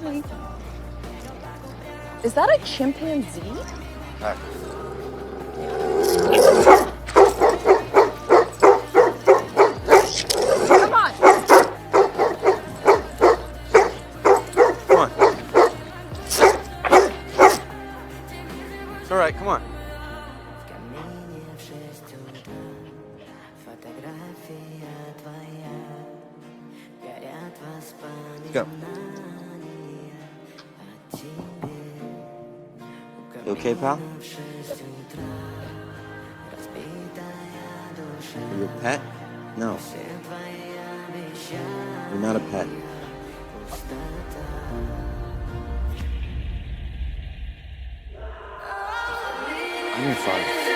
Hi. Is that a chimpanzee? Hi. Come on. Come on. It's all right. Come on. Let's go. You okay, pal? Are you a pet? No. You're not a pet. I'm your father.